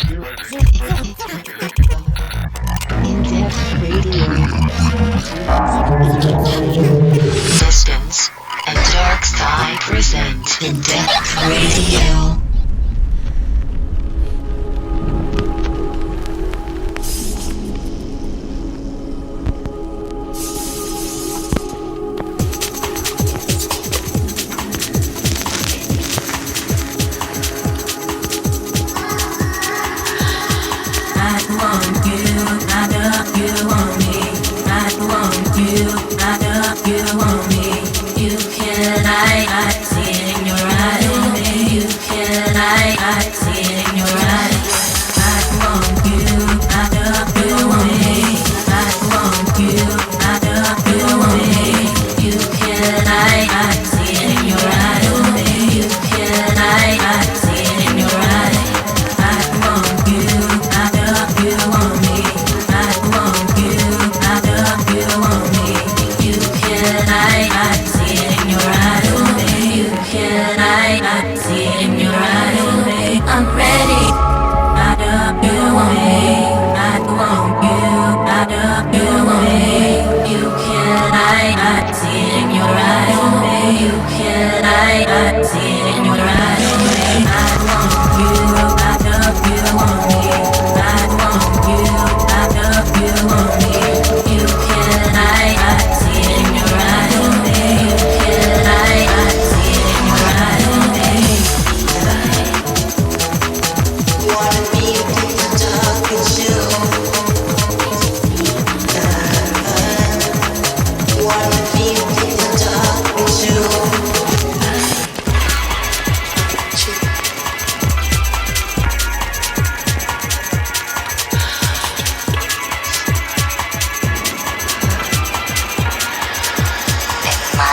Indepth Radio. Distance and Dark Side present Indepth Radio.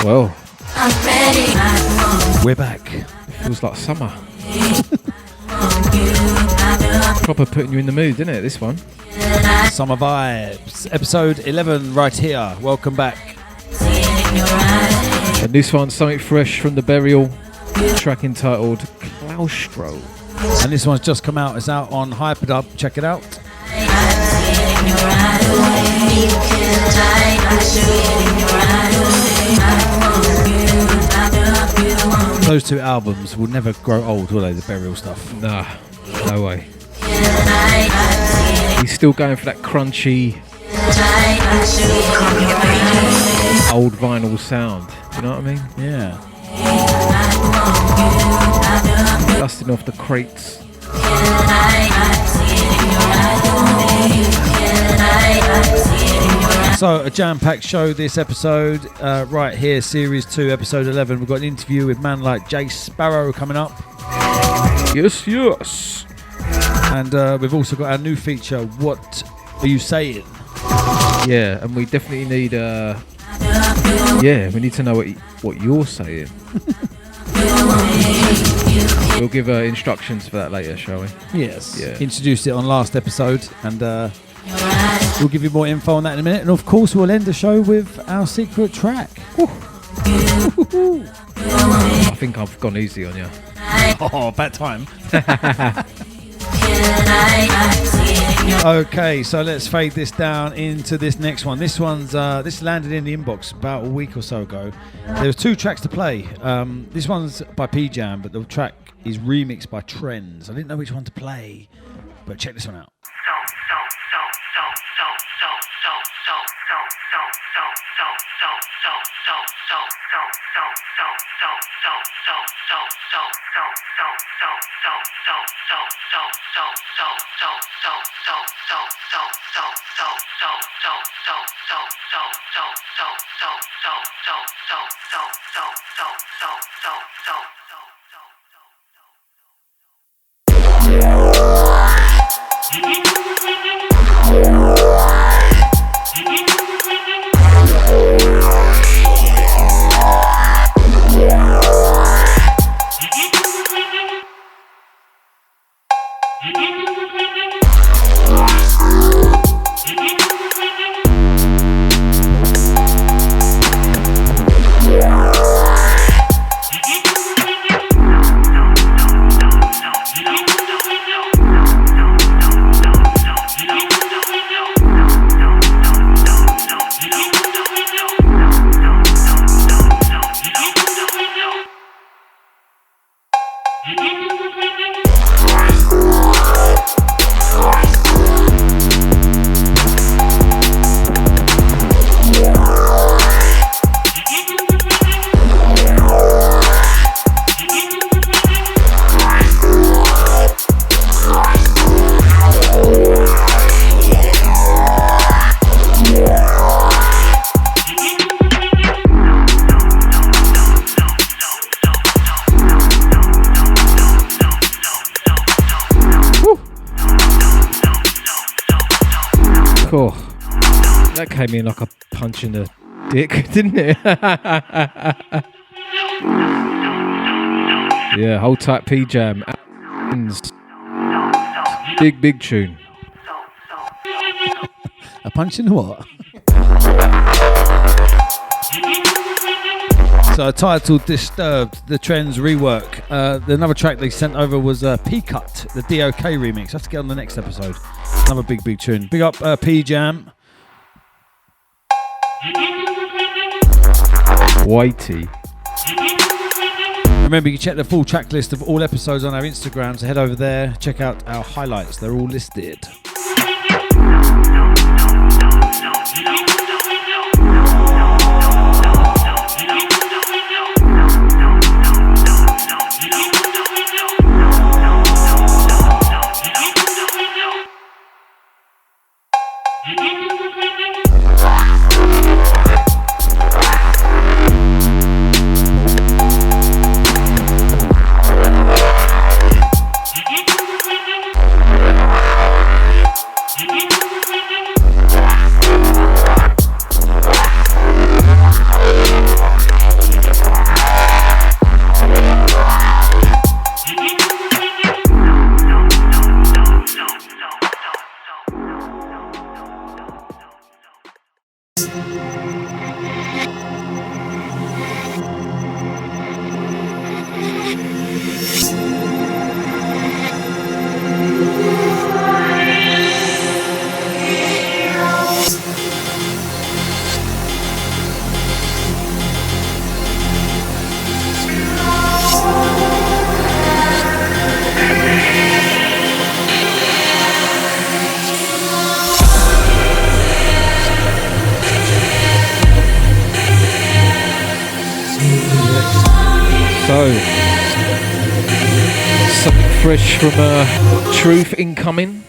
Well, we're back. It feels like summer. Proper putting you in the mood, didn't it, this one? Summer Vibes, episode 11 right here. Welcome back. And this one's something fresh from the Burial, track entitled Claustro. And this one's just come out. It's out on Hyperdub. Check it out. Those two albums will never grow old, will they? The Burial stuff. Nah, no way. He's still going for that crunchy old vinyl sound. Do you know what I mean? Yeah. Dusting off the crates. So a jam-packed show this episode, right here, Series 2, Episode 11. We've got an interview with man like J Sparrow coming up. Yes, yes. And we've also got our new feature, What Are You Saying? Yeah, and we definitely need, we need to know what you're saying. We'll give instructions for that later, shall we? Yes. Yeah. Introduced it on last episode, and we'll give you more info on that in a minute. And of course, we'll end the show with our secret track. I think I've gone easy on you. Oh, bad time. Okay, so let's fade this down into this next one. This landed in the inbox about a week or so ago. There was two tracks to play. This one's by P Jam, but the track is remixed by Trends. I didn't know which one to play, but check this one out. Cool. That came in like a punch in the dick, didn't it? Yeah, hold tight P-Jam. Big tune. A punch in the what? So titled Disturbed, the Trends rework. Another track they sent over was P-Cut, the DOK remix. I have to get on the next episode. Another big tune. Big up P-Jam. Whitey. Remember, you can check the full track list of all episodes on our Instagram, so head over there, check out our highlights. They're all listed. Something fresh from Truth incoming.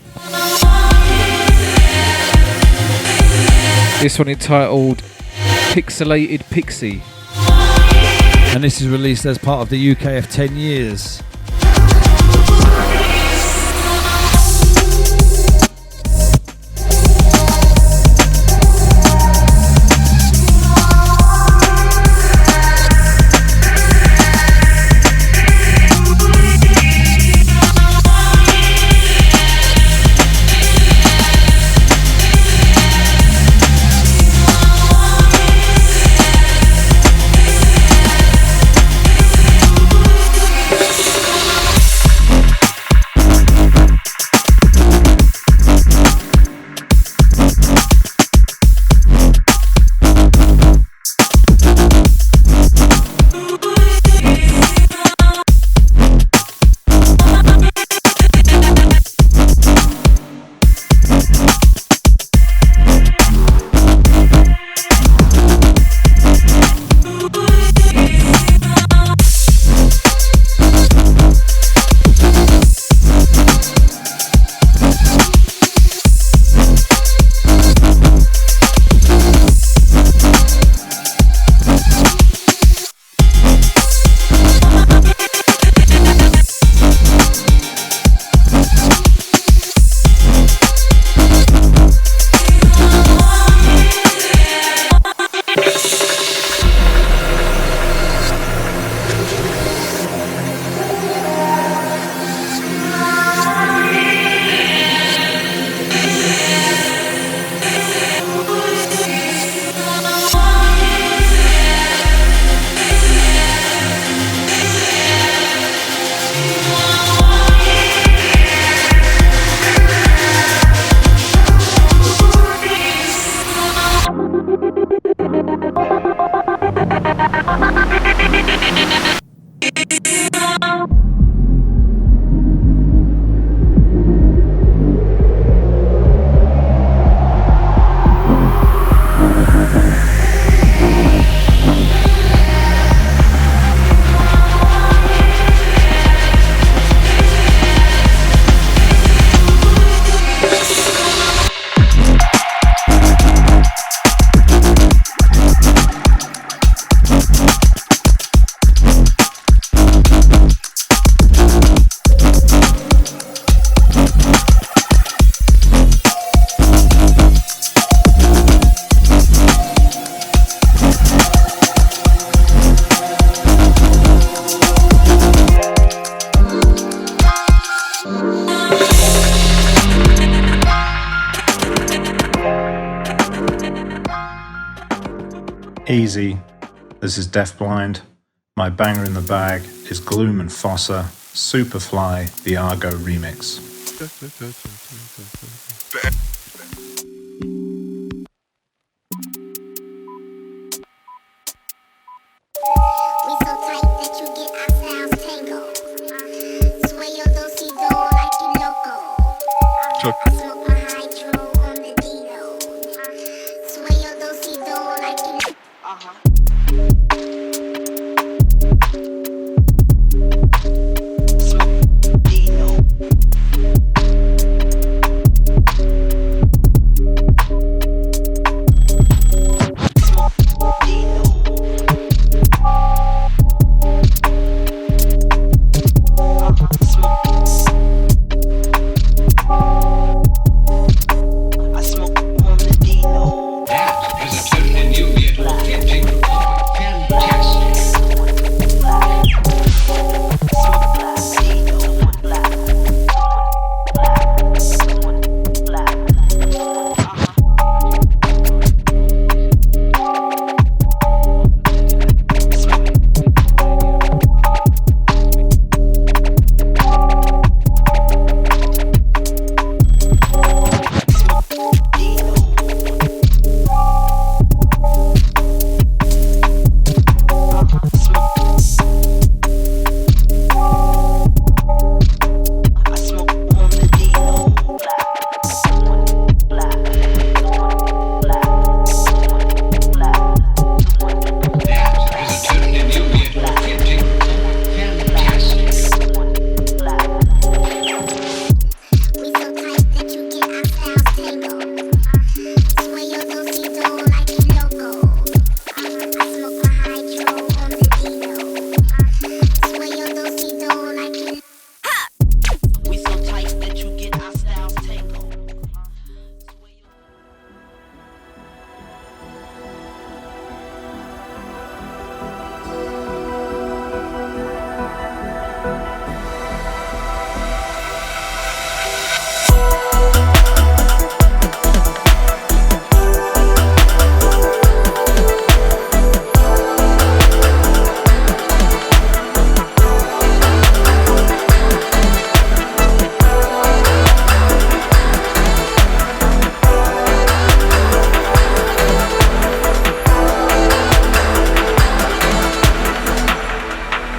This one entitled Pixelated Pixie. And this is released as part of the UKF 10 years. Easy. This is Deafblind. My banger in the bag is Gloom and Fossa, Superfly, the Argo remix.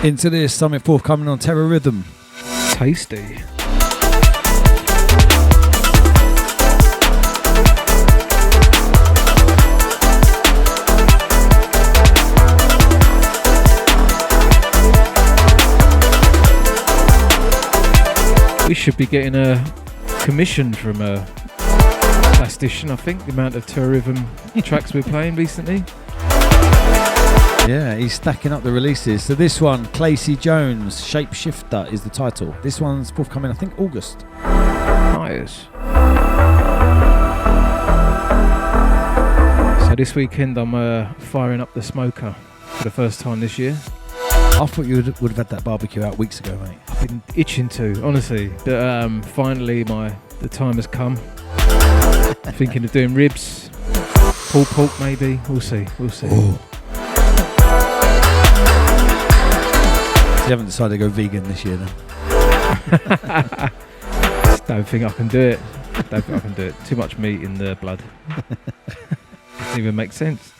Into this, something forthcoming on Terror Rhythm. Tasty. We should be getting a commission from a plastician, I think, the amount of Terror Rhythm tracks we're playing recently. Yeah, he's stacking up the releases. So this one, Clacy Jones, Shapeshifter is the title. This one's forthcoming, I think, August. Nice. So this weekend I'm firing up the smoker for the first time this year. I thought you would have had that barbecue out weeks ago, mate. I've been itching to, honestly. But finally the time has come. I'm thinking of doing ribs, pulled pork maybe. We'll see. Ooh. You haven't decided to go vegan this year then? Don't think I can do it. Too much meat in the blood. Doesn't even make sense.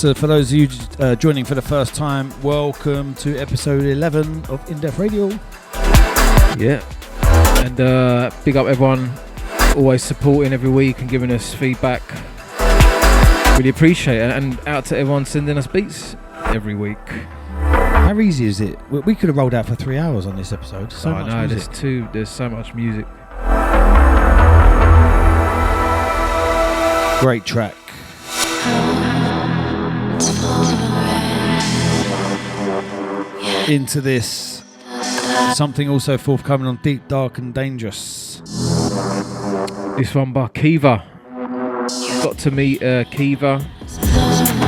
So for those of you joining for the first time, welcome to episode 11 of Indepth Radio. Yeah. And big up everyone always supporting every week and giving us feedback. Really appreciate it. And out to everyone sending us beats every week. How easy is it? We could have rolled out for 3 hours on this episode. So much music. There's so much music. Great track. Into this. Something also forthcoming on Deep, Dark and Dangerous. This one by Kiva. Got to meet Kiva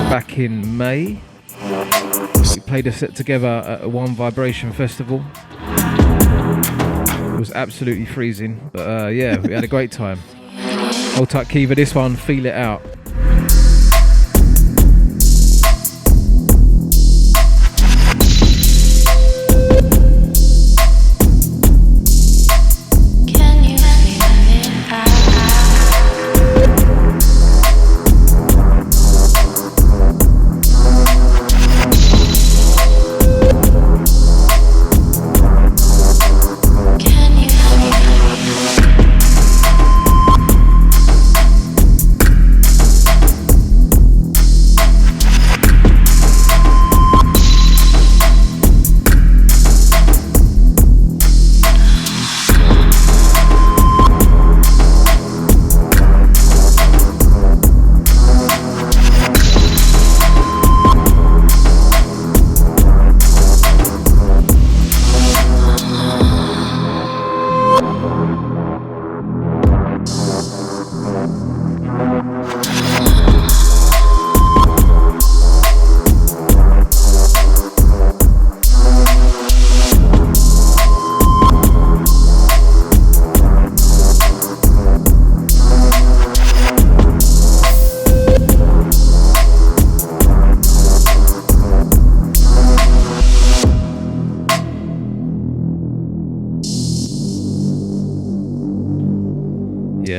back in May. We played a set together at a One Vibration festival. It was absolutely freezing, but yeah, we had a great time. Hold tight, Kiva. This one, Feel It Out.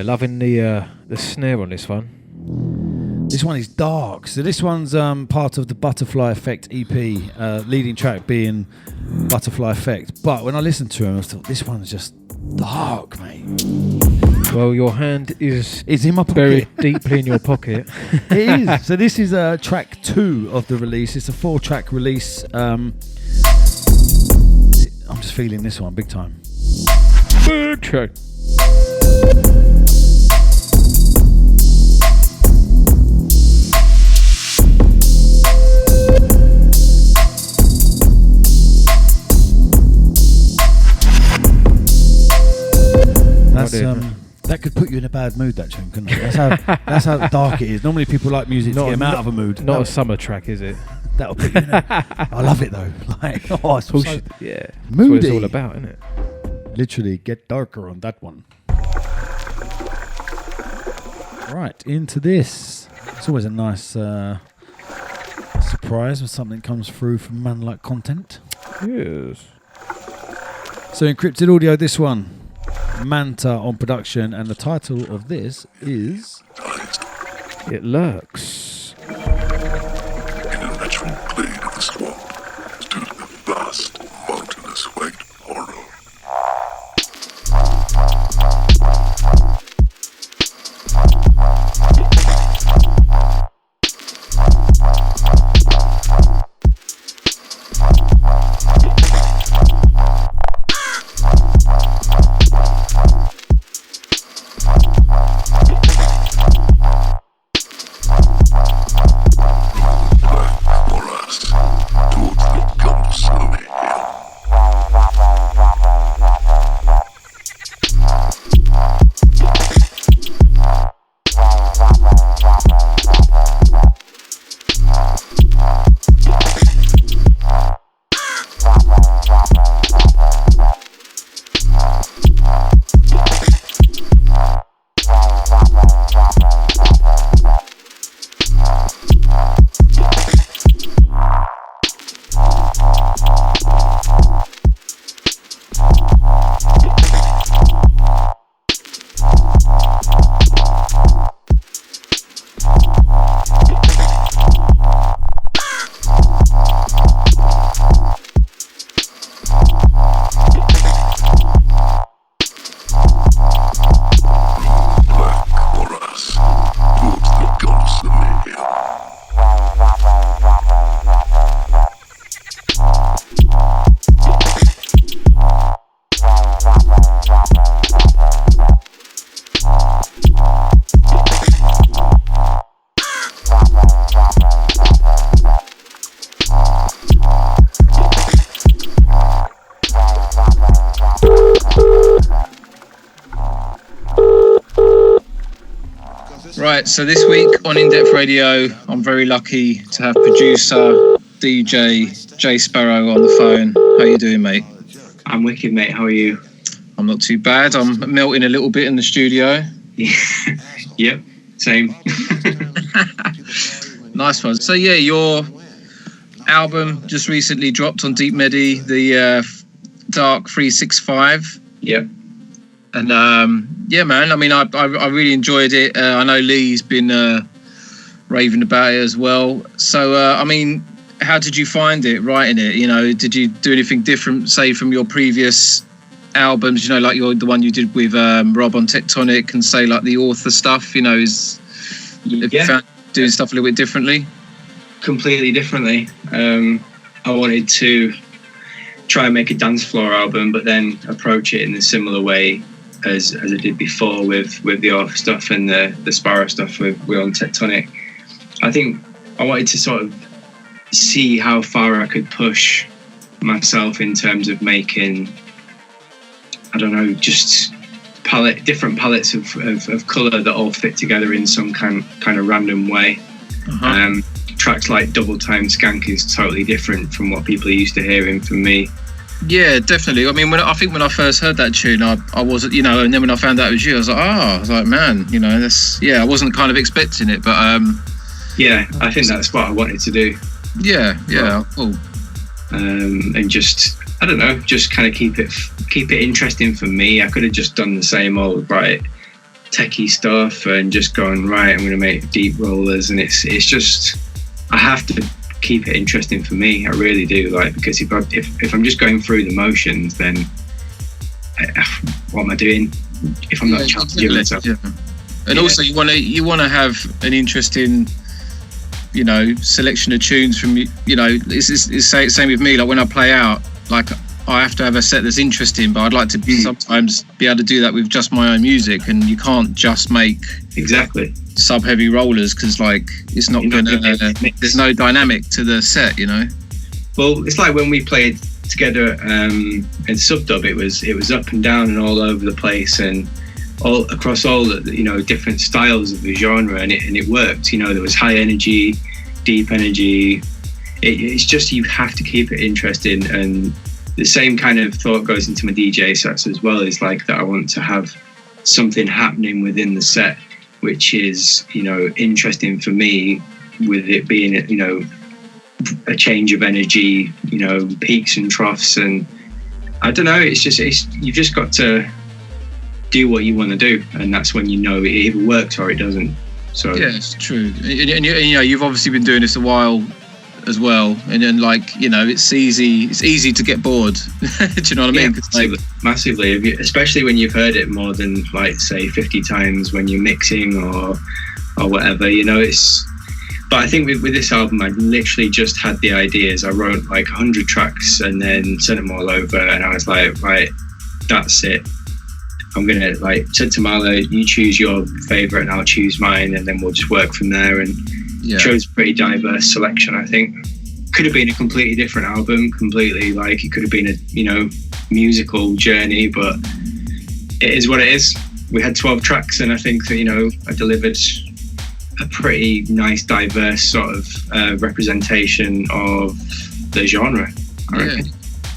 Loving the snare on this one. This one is dark. So this one's part of the Butterfly Effect EP, leading track being Butterfly Effect. But when I listened to him, I thought this one's just dark, mate. Well, your hand is in my pocket. Buried deeply in your pocket. It is. So this is track 2 of the release. It's a 4-track release. I'm just feeling this one big time. Big track. That could put you in a bad mood, that tune, couldn't it? That's how dark it is. Normally people like music to get them out of a mood. Not a summer track, is it? That'll put you in I love it though. Like, it's so yeah, moody. That's what it's all about, isn't it? Literally, get darker on that one. Right, into this. It's always a nice surprise when something comes through from man like content. Yes. So Encrypted Audio, this one. Manta on production, and the title of this is It Lurks. In a natural glade of the swamp stood a vast mountainous white horror. Right, so this week on Indepth Radio, I'm very lucky to have producer DJ J Sparrow on the phone. How you doing, mate? I'm wicked, mate. How are you? I'm not too bad. I'm melting a little bit in the studio. Yep, same. Nice one. So yeah, your album just recently dropped on Deep Medi, the Dark 365. Yep. And yeah, man. I mean, I really enjoyed it. I know Lee's been raving about it as well. So I mean, how did you find it writing it? You know, did you do anything different, say, from your previous albums? You know, like the one you did with Rob on Tectonic, and say like the author stuff. You know, have you found doing stuff a little bit differently? Completely differently. I wanted to try and make a dance floor album, but then approach it in a similar way as I did before with the author stuff and the Sparrow stuff with on Tectonic. I think I wanted to sort of see how far I could push myself in terms of making, I don't know, just different palettes of colour that all fit together in some kind of random way. Uh-huh. Tracks like Double Time Skank is totally different from what people are used to hearing from me. Yeah, definitely. I mean, when I first heard that tune, I wasn't, you know, and then when I found out it was you, I was like, man, you know, I wasn't kind of expecting it, but yeah, I think that's what I wanted to do. Yeah, cool. And just, I don't know, just kind of keep it interesting for me. I could have just done the same old techie stuff and just gone, right, I'm going to make deep rollers, and it's just, I have to keep it interesting for me. I really do, because if I'm just going through the motions, then what am I doing if I'm not challenging myself? Yeah. And also you want to have an interesting, you know, selection of tunes from, you know, it's same with me. Like when I play out, like I have to have a set that's interesting, but I'd like to sometimes be able to do that with just my own music, and you can't just make sub-heavy rollers because like it's not gonna. There's no dynamic to the set, you know. Well, it's like when we played together in Subdub. It was up and down and all over the place, and all across all the, you know, different styles of the genre, and it worked. You know, there was high energy, deep energy. It's just, you have to keep it interesting, and the same kind of thought goes into my DJ sets as well. Is like that I want to have something happening within the set, which is, you know, interesting for me, with it being, you know, a change of energy, you know, peaks and troughs, and I don't know. You've just got to do what you want to do, and that's when you know it either works or it doesn't. So yeah, it's true. And you know, you've obviously been doing this a while as well, and then like, you know, it's easy to get bored. Do you know what I mean? Massively, especially when you've heard it more than like say 50 times when you're mixing or whatever, you know. But I think with this album, I literally just had the ideas. I wrote like 100 tracks and then sent them all over, and I was like, right, that's it. I'm gonna, like, said to Marlo, you choose your favorite and I'll choose mine, and then we'll just work from there. And chose a pretty diverse selection. I think could have been a completely different album, completely, like, it could have been a, you know, musical journey, but it is what it is. We had 12 tracks, and I think that, you know, I delivered a pretty nice, diverse sort of representation of the genre, I reckon.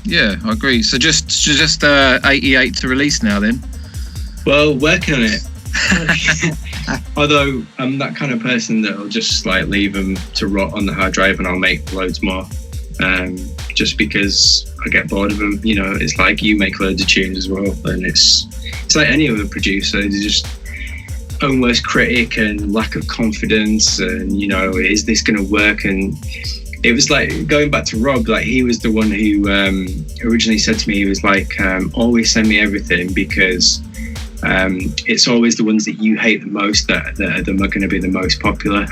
Yeah, I agree. So just 88 to release now then? Well, working on it. Although I'm that kind of person that will just like leave them to rot on the hard drive, and I'll make loads more, just because I get bored of them. You know, it's like you make loads of tunes as well, and it's like any other producer. They just own worst critic and lack of confidence, and, you know, is this going to work? And it was like going back to Rob, like he was the one who originally said to me, he was like, always send me everything, because it's always the ones that you hate the most that are going to be the most popular.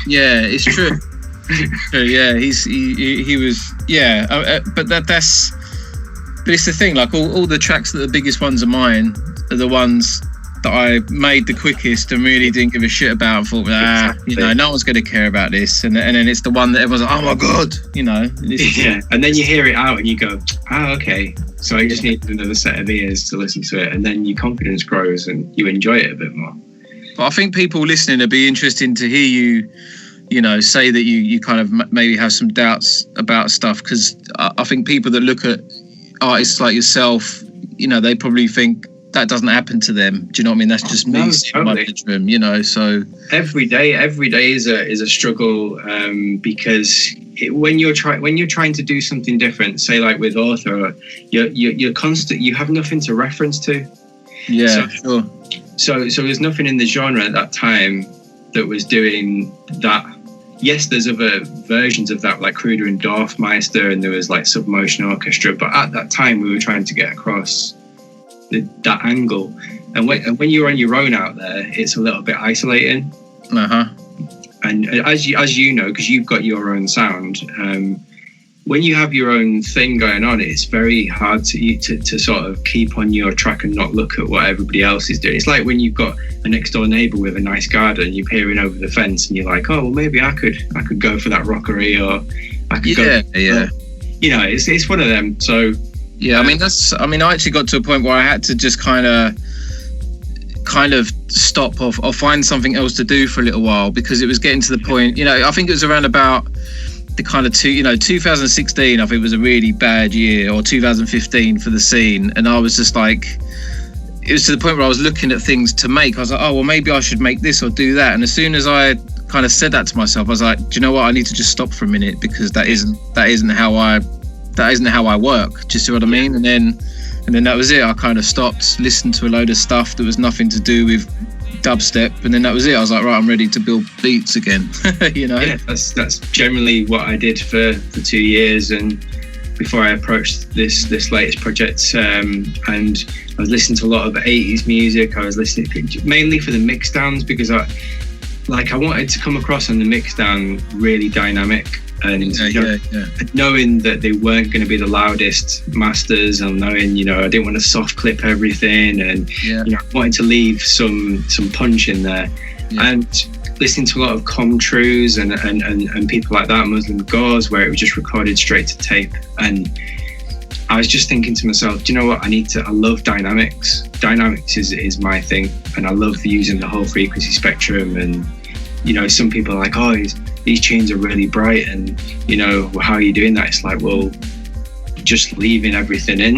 Yeah, it's true. Yeah, he was, yeah, but but it's the thing, like all the tracks that are the biggest ones of mine are the ones that I made the quickest and really didn't give a shit about, and thought, you know, no one's going to care about this, and then it's the one that everyone's like, oh my god, you know. Yeah, and then you hear it out and you go, okay, so I just need another set of ears to listen to it, and then your confidence grows and you enjoy it a bit more. But I think people listening would be interested to hear you, you know, say that you kind of maybe have some doubts about stuff, because I think people that look at artists like yourself, you know, they probably think that doesn't happen to them. Do you know what I mean? That's just me sitting in my bedroom, you know. So every day is a struggle, because when you're trying to do something different, say like with author, you're constant. You have nothing to reference to. Yeah, sure. So there's nothing in the genre at that time that was doing that. Yes, there's other versions of that, like Kruder and Dorfmeister, and there was like Submotion Orchestra. But at that time, we were trying to get across that angle. And when you're on your own out there, it's a little bit isolating. And as you know, because you've got your own sound, when you have your own thing going on, it's very hard to sort of keep on your track and not look at what everybody else is doing. It's like when you've got a next door neighbour with a nice garden, you're peering over the fence and you're like, oh, well, maybe I could go for that rockery, or I could go. Yeah. You know, it's one of them. So yeah, I mean, I actually got to a point where I had to just kind of stop or find something else to do for a little while, because it was getting to the point, you know, I think it was around about the kind of 2016, I think was a really bad year, or 2015 for the scene. And I was just like, it was to the point where I was looking at things to make. I was like, oh, well, maybe I should make this or do that. And as soon as I kind of said that to myself, I was like, do you know what? I need to just stop for a minute, because that isn't how I work. Do you see what I mean? And then that was it. I kind of stopped, listened to a load of stuff that was nothing to do with dubstep, and then that was it. I was like, right, I'm ready to build beats again. You know? Yeah, that's generally what I did for 2 years, and before I approached this latest project, and I was listening to a lot of 80s music. I was listening mainly for the mix downs, because I wanted to come across on the mix down really dynamic, and knowing that they weren't going to be the loudest masters, and knowing, you know, I didn't want to soft clip everything, and you know, I wanted to leave some punch in there. And listening to a lot of Comtrues and people like that, Muslim Gauze, where it was just recorded straight to tape. And I was just thinking to myself, do you know what, I love dynamics. Dynamics is my thing, and I love using the whole frequency spectrum. And you know, some people are like, oh, these tunes are really bright, and you know, how are you doing that? It's like, well, just leaving everything in.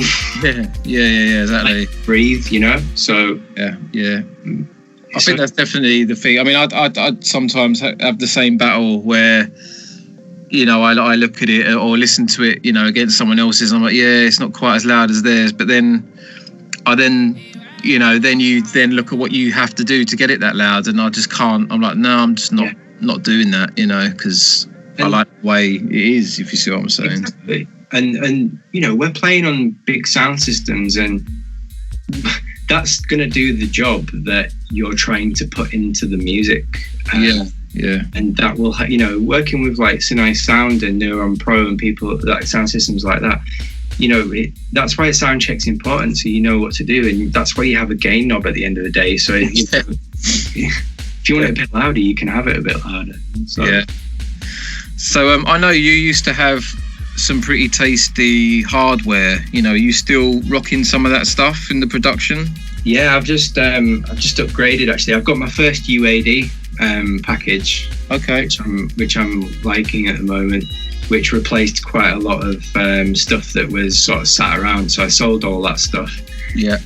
Yeah, exactly. Like, breathe, you know. So yeah. I think that's definitely the thing. I mean, I sometimes have the same battle where, you know, I look at it or listen to it, you know, against someone else's. I'm like, yeah, it's not quite as loud as theirs. But then you know, then you look at what you have to do to get it that loud, and I just can't. I'm like, no, I'm just not doing that, you know, because I like the way it is, if you see what I'm saying. Exactly. And you know, we're playing on big sound systems, and that's going to do the job that you're trying to put into the music. Yeah. And that will, you know, working with like Sinai Sound and Neuron Pro and people like sound systems like that, you know, that's why sound check's important, so you know what to do, and that's why you have a gain knob at the end of the day. So you know, if you want it a bit louder, you can have it a bit louder. So I know you used to have some pretty tasty hardware. You know, are you still rocking some of that stuff in the production? Yeah, I've just upgraded actually. I've got my first UAD package, okay, which I'm liking at the moment, which replaced quite a lot of stuff that was sort of sat around. So I sold all that stuff. Yeah.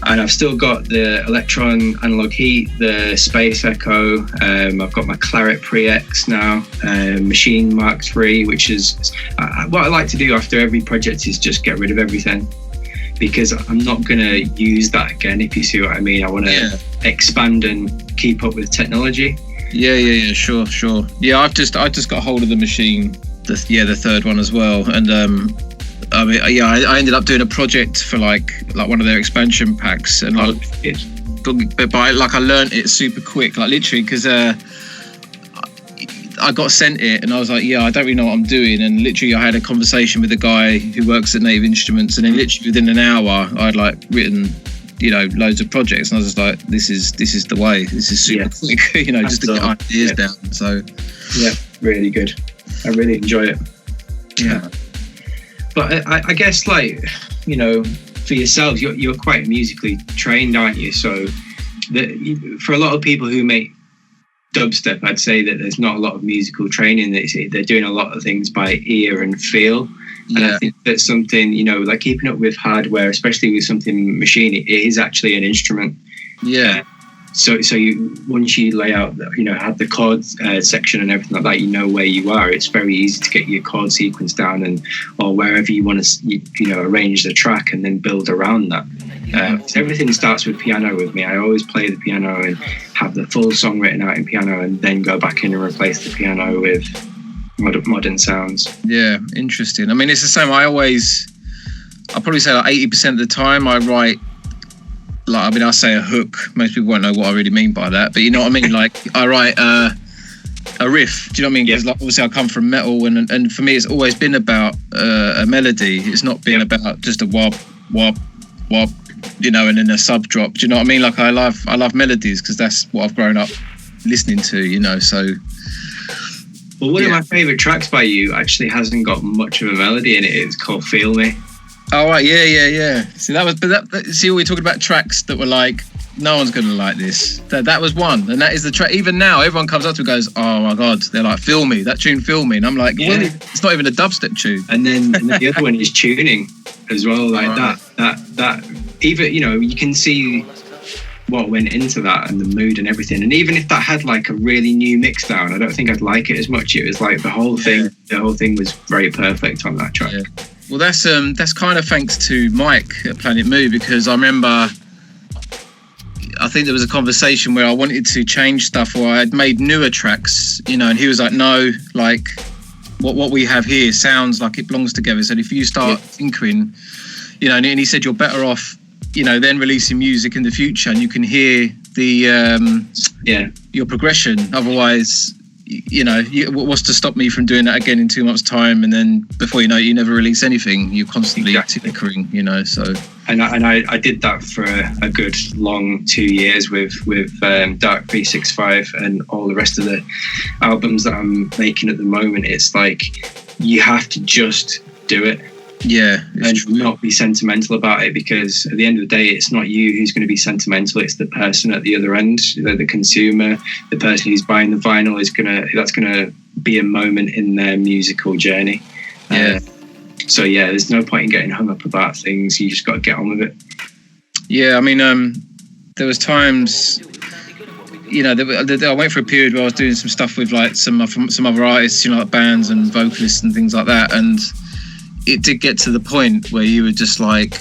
And I've still got the Electron Analog Heat, the Space Echo. I've got my Claret Pre-X now, Machine Mark III, which is what I like to do after every project is just get rid of everything, because I'm not going to use that again, if you see what I mean. I want to expand and keep up with technology. Yeah, sure. Yeah, I just got hold of the Machine, the third one as well, and I mean, I ended up doing a project for like one of their expansion packs, and I learned it super quick, like literally, because I got sent it and I was like, I don't really know what I'm doing, and literally I had a conversation with a guy who works at Native Instruments, and then literally within an hour I'd like written, you know, loads of projects, and I was just like, this is the way. This is super quick, you know, just to get ideas down. So really good. I really enjoy it. Yeah. But I guess, like, you know, for yourselves, you're quite musically trained, aren't you? So for a lot of people who make dubstep, I'd say that there's not a lot of musical training. They're doing a lot of things by ear and feel. And I think that's something, like keeping up with hardware, especially with something machine, it is actually an instrument. Yeah. So you, once you lay out, have the chord section and everything like that, you know where you are. It's very easy to get your chord sequence down or wherever you want to, arrange the track and then build around that. So everything starts with piano with me. I always play the piano and have the full song written out in piano and then go back in and replace the piano with modern sounds. Yeah, interesting. I mean, it's the same. I'll probably say like 80% of the time I write, I say a hook. Most people won't know what I really mean by that, but you know what I mean? Like I write a riff. Do you know what I mean? Because obviously I come from metal and for me it's always been about a melody. It's not been about just a wop, wop, wop, and then a sub drop. Do you know what I mean? Like I love melodies because that's what I've grown up listening to, so. Well, one of my favourite tracks by you actually hasn't got much of a melody in it. It's called Feel Me. Oh, right, yeah. See, see, we're talking about tracks that were like, no one's going to like this. That was one, and that is the track. Even now, everyone comes up to me and goes, oh my God, they're like, Feel Me, that tune, Feel Me. And I'm like, well, it's not even a dubstep tune. And then the other one is tuning as well, like that. Even, you can see what went into that and the mood and everything. And even if that had like a really new mix down, I don't think I'd like it as much. It was like the whole thing was very perfect on that track. Yeah. Well, that's kind of thanks to Mike at Planet Moo, because I remember, I think there was a conversation where I wanted to change stuff, or I had made newer tracks, and he was like, no, like what we have here sounds like it belongs together. So if you start tinkering, and he said you're better off, then releasing music in the future and you can hear the your progression. Otherwise, what's to stop me from doing that again in 2 months' time? And then before you know it, you never release anything. You're constantly tinkering, so. And I did that for a good long 2 years with Dark 365 and all the rest of the albums that I'm making at the moment. It's like you have to just do it. Yeah, and not be sentimental about it, because at the end of the day, it's not you who's going to be sentimental. It's the person at the other end, the consumer, the person who's buying the vinyl that's gonna be a moment in their musical journey. Yeah. So there's no point in getting hung up about things. You just got to get on with it. Yeah, I mean, there was times, I went for a period where I was doing some stuff with like some other artists, like bands and vocalists and things like that, and it did get to the point where you were just like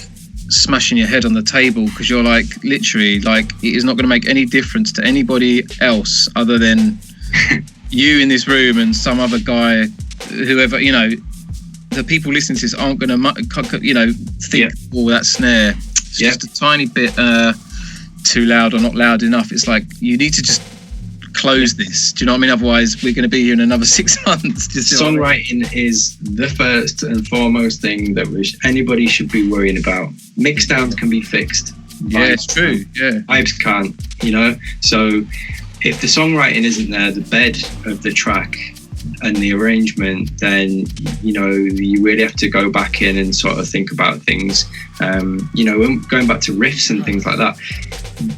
smashing your head on the table, because you're like, literally, like, it is not going to make any difference to anybody else other than you in this room and some other guy, whoever, the people listening to this aren't going to, think, oh, that snare, it's just a tiny bit too loud or not loud enough. It's like, you need to just close this. Do you know what I mean? Otherwise, we're going to be here in another 6 months. Songwriting is the first and foremost thing that anybody should be worrying about. Mixdowns can be fixed. Yeah, it's true. Yeah, vibes can't. So if the songwriting isn't there, the bed of the track and the arrangement, then you really have to go back in and sort of think about things. Going back to riffs and things like that.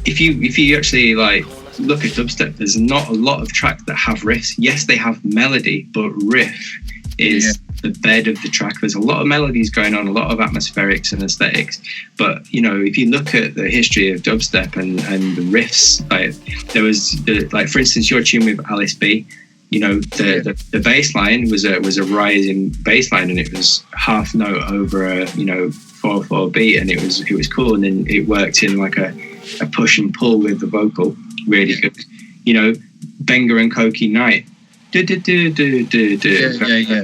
If you actually like look at dubstep, there's not a lot of tracks that have riffs. Yes, they have melody, but riff is the bed of the track. There's a lot of melodies going on, a lot of atmospherics and aesthetics. But if you look at the history of dubstep and the riffs, like there was for instance, your tune with Alice B. The bass line was a rising bass line, and it was half note over a 4/4 beat, and it was cool. And then it worked in like a push and pull with the vocal. Really good. Benga and Koki Night.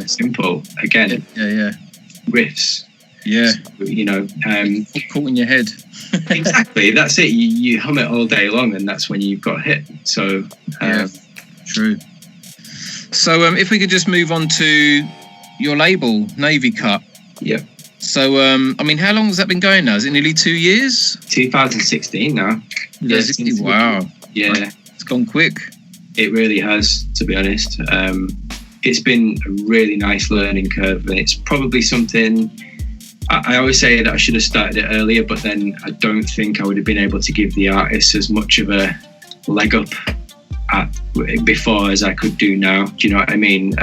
Simple. Again. Yeah. Riffs. Yeah. Caught in your head. Exactly. That's it. You hum it all day long, and that's when you've got a hit. So true. So if we could just move on to your label, Navy Cut. Yeah. So how long has that been going now? Is it nearly 2 years? 2016 now. Wow. Yeah, it's gone quick. It really has, to be honest. It's been a really nice learning curve, and it's probably something I always say that I should have started it earlier, but then I don't think I would have been able to give the artists as much of a leg up before as I could do now. Do you know what I mean?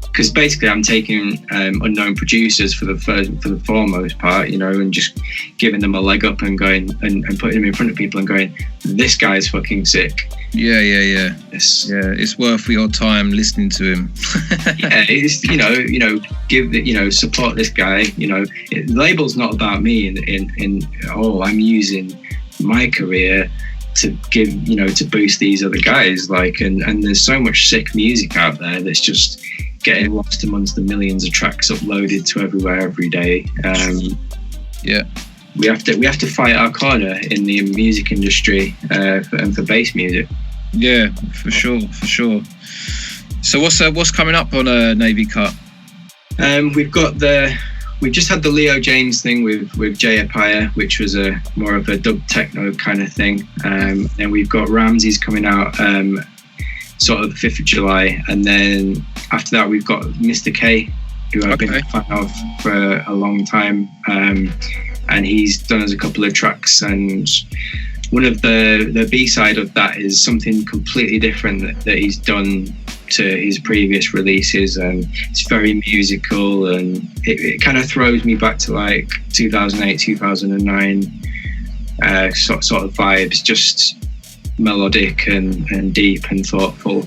Because basically I'm taking unknown producers for the foremost part, you know, and just giving them a leg up and going and putting them in front of people and going, this guy's fucking sick. Yeah. It's worth your time listening to him. Yeah, it's support this guy. You know, the label's not about me. I'm using my career to give, you know, to boost these other guys. Like, and there's so much sick music out there that's just getting lost amongst the millions of tracks uploaded to everywhere every day. We have to fight our corner in the music industry and for bass music. Yeah, for sure. So what's coming up on Navy Cut? We've just had the Leo James thing with J Sparrow, which was a more of a dub techno kind of thing. Then we've got Ramsey's coming out sort of the 5th of July, and then after that we've got Mr. K, who I've been a fan of for a long time, and he's done us a couple of tracks, and one of the B-side of that is something completely different that he's done to his previous releases, and it's very musical, and it kind of throws me back to like 2008, 2009 sort of vibes, just melodic and deep and thoughtful.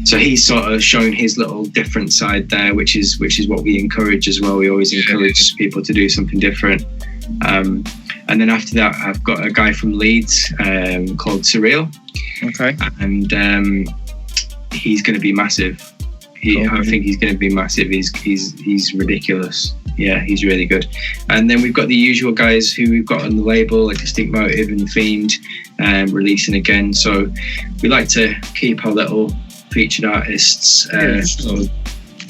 So he's sort of shown his little different side there, which is what we encourage as well. We always encourage people to do something different. And then after that, I've got a guy from Leeds called Surreal. Okay. And he's going to be massive. I think he's going to be massive. He's ridiculous. Yeah, he's really good. And then we've got the usual guys who we've got on the label, like Distinct Motive and Fiend, releasing again. So we like to keep our little featured artists sort of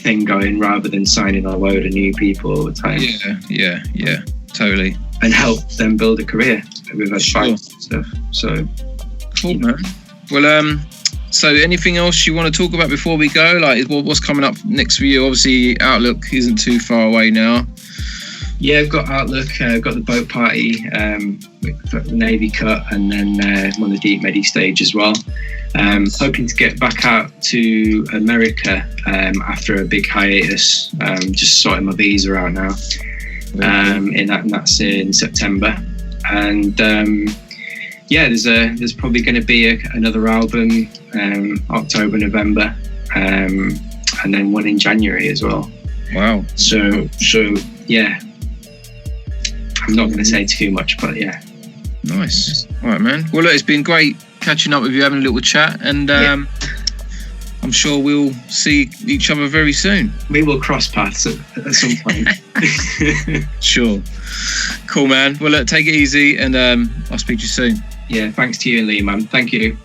thing going, rather than signing a load of new people all the time. Yeah, totally. And help them build a career with us and stuff. So cool, man. Well, so anything else you want to talk about before we go? Like, what's coming up next for you? Obviously, Outlook isn't too far away now. Yeah, I've got Outlook. I've got the boat party, the Navy Cut, and then I'm on the Deep Medi stage as well. Hoping to get back out to America after a big hiatus. Just sorting my visa out now. And that's in September. And there's probably going to be another album October, November, and then one in January as well. Wow. So yeah, I'm not going to say too much, but yeah. Nice. All right, man. Well, look, it's been great catching up with you, having a little chat, and I'm sure we'll see each other very soon. We will cross paths at some point. Sure. Cool, man. Well, look, take it easy, and I'll speak to you soon. Yeah, thanks to you and Lee, man. Thank you.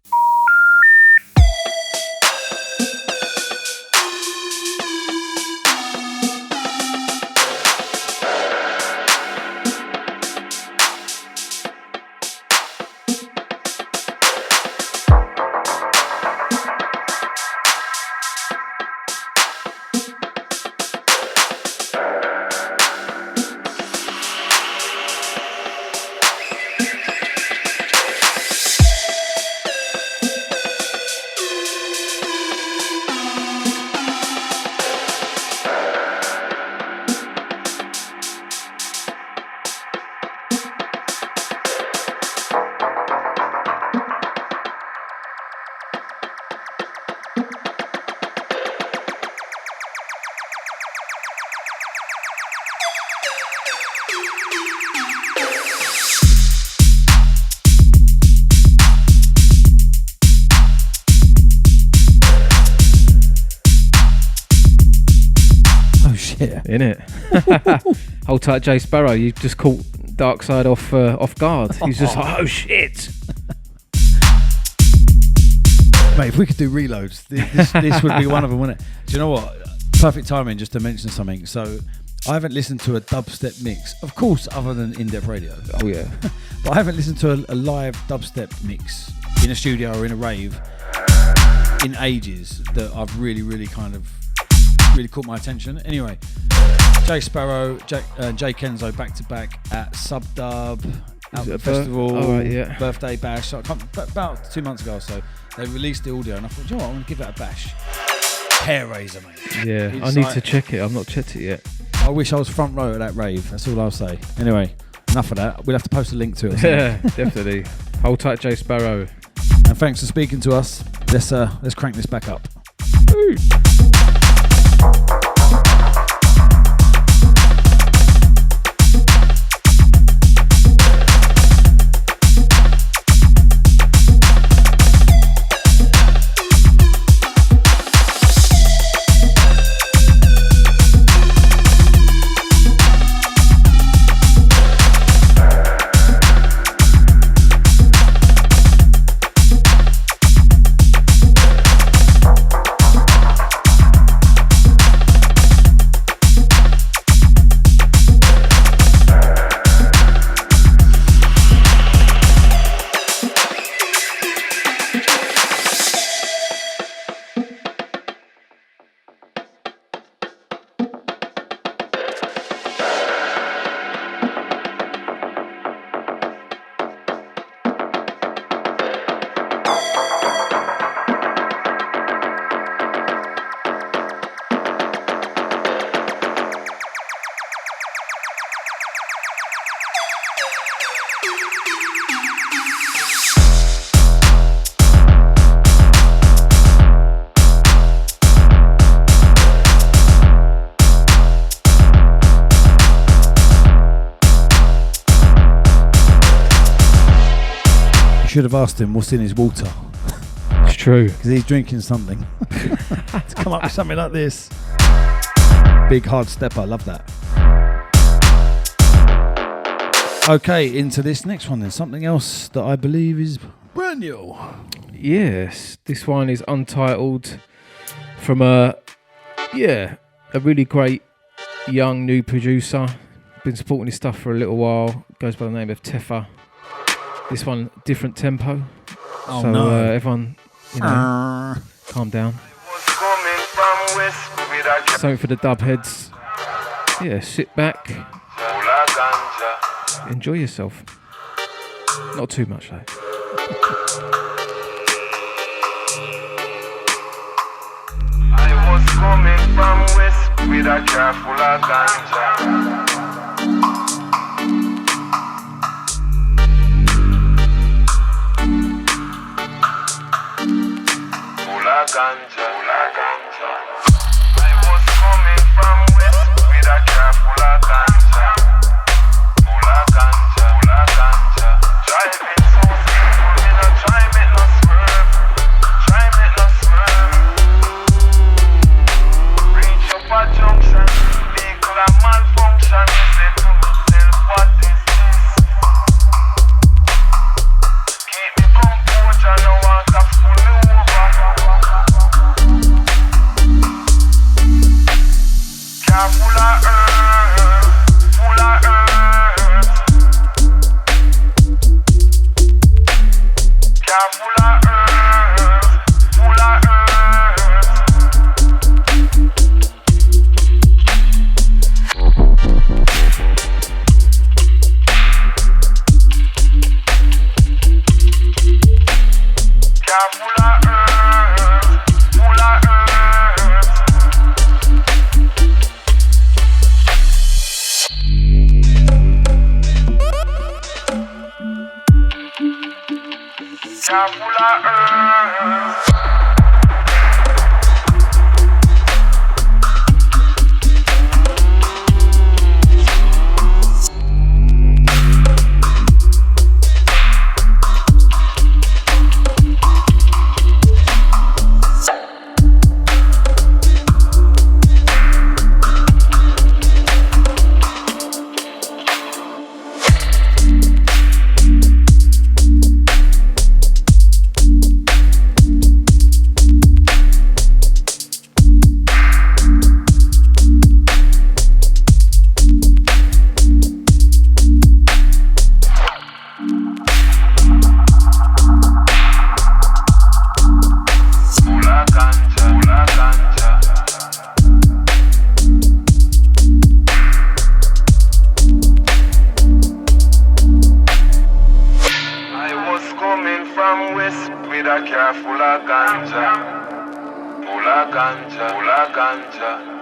Innit? Hold tight, J Sparrow. You just caught Dark Side off guard. He's just like, oh shit. Mate, if we could do reloads, this would be one of them, wouldn't it? Do you know what? Perfect timing just to mention something. So I haven't listened to a dubstep mix, of course, other than Indepth Radio. Oh yeah. But I haven't listened to a live dubstep mix in a studio or in a rave in ages that I've really, really kind of really caught my attention. Anyway, J Sparrow, J Kenzo back to back at Subdub Outlet Festival, birthday bash. So about 2 months ago or so, they released the audio, and I thought, you know what, I'm gonna give it a bash. Hair raiser, mate. Yeah, I need to check it. I've not checked it yet. I wish I was front row at that rave. That's all I'll say. Anyway, enough of that. We'll have to post a link to it. Yeah, definitely. Hold tight, J Sparrow. And thanks for speaking to us. Let's crank this back up. Ooh. Should have asked him what's in his water. It's true. Because he's drinking something. To come up with something like this. Big hard stepper, love that. Okay, into this next one then. Something else that I believe is brand new. Yes, this one is untitled from a really great young new producer. Been supporting his stuff for a little while. Goes by the name of Tefa. This one, different tempo. Oh, so no. Everyone, calm down. Something for the dub heads. Yeah, sit back. Enjoy yourself. Not too much though. I was coming from west with a car full of ganja. Ganja. I was coming from west with a car full of ganja. Full of ganja, full of ganja. Driving so simple, me no try make no swerve. Try make no swerve. Reach up a junction, vehicle a malfunction. Me say to myself, what is this? Keep me composure, no one can fool me over. Full of earth, full of earth. Car full of earth, full of earth. Car full of earth, full of earth.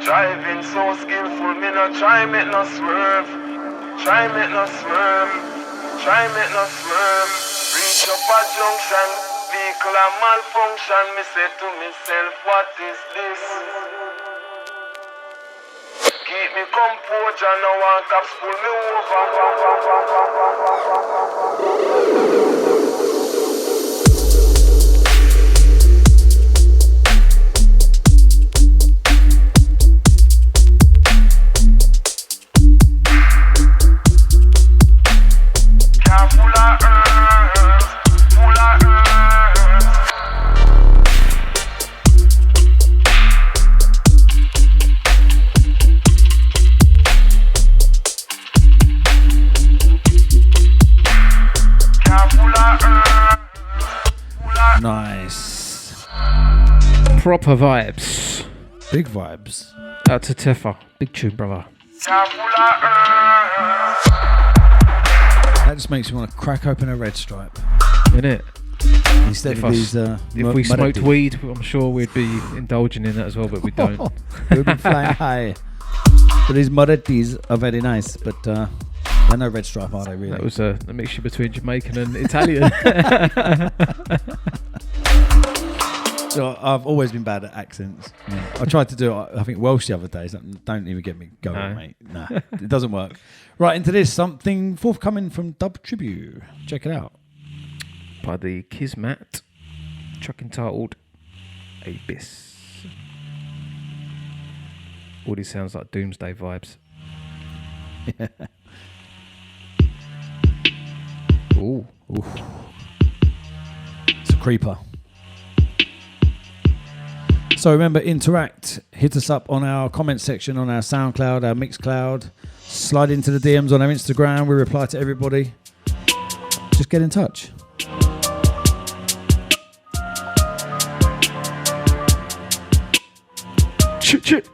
Driving so skillful, me no try make no swerve. Try make no swerve. Try make no swerve. Reach up a junction, vehicle a malfunction. Me say to myself, what is this? Keep me composure, no one cops pull me over. Nice. Proper vibes. Big vibes. Out to Teffa. Big tune, brother. That just makes me want to crack open a red stripe. Innit? Instead If of these. if we smoked weed, I'm sure we'd be indulging in that as well, but we don't. We'd be flying high. But these Morettis are very nice, but they're no red stripe, are they, really? That was a mixture between Jamaican and Italian. So I've always been bad at accents. Yeah. I tried to do, I think, Welsh the other day. So don't even get me going, No. mate. Nah, it doesn't work. Right, into this, something forthcoming from Dub Tribute. Check it out. By the Kismet, track entitled Abyss. All these sounds like Doomsday vibes. Ooh. It's a creeper. So remember, interact. Hit us up on our comment section on our SoundCloud, our Mixcloud. Slide into the DMs on our Instagram. We reply to everybody. Just get in touch. Shit.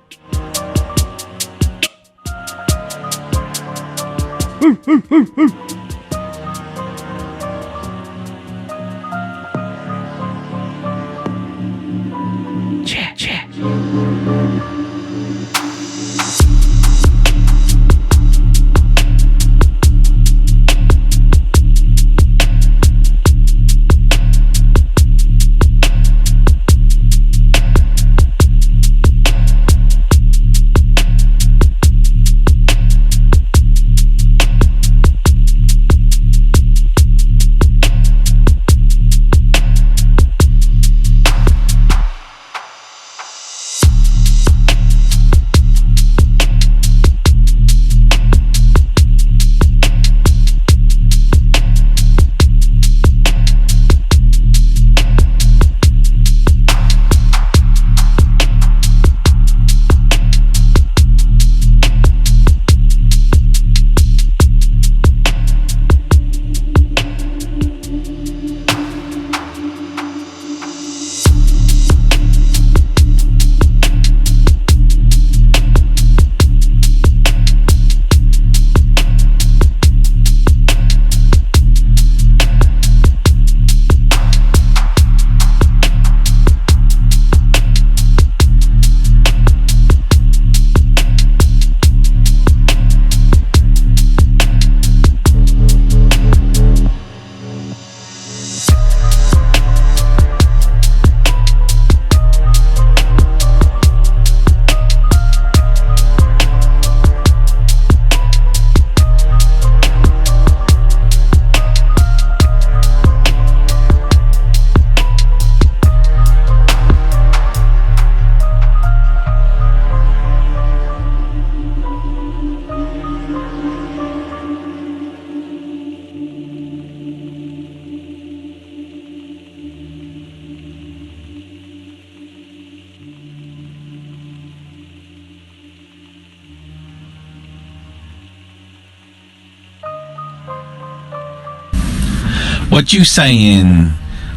What you saying?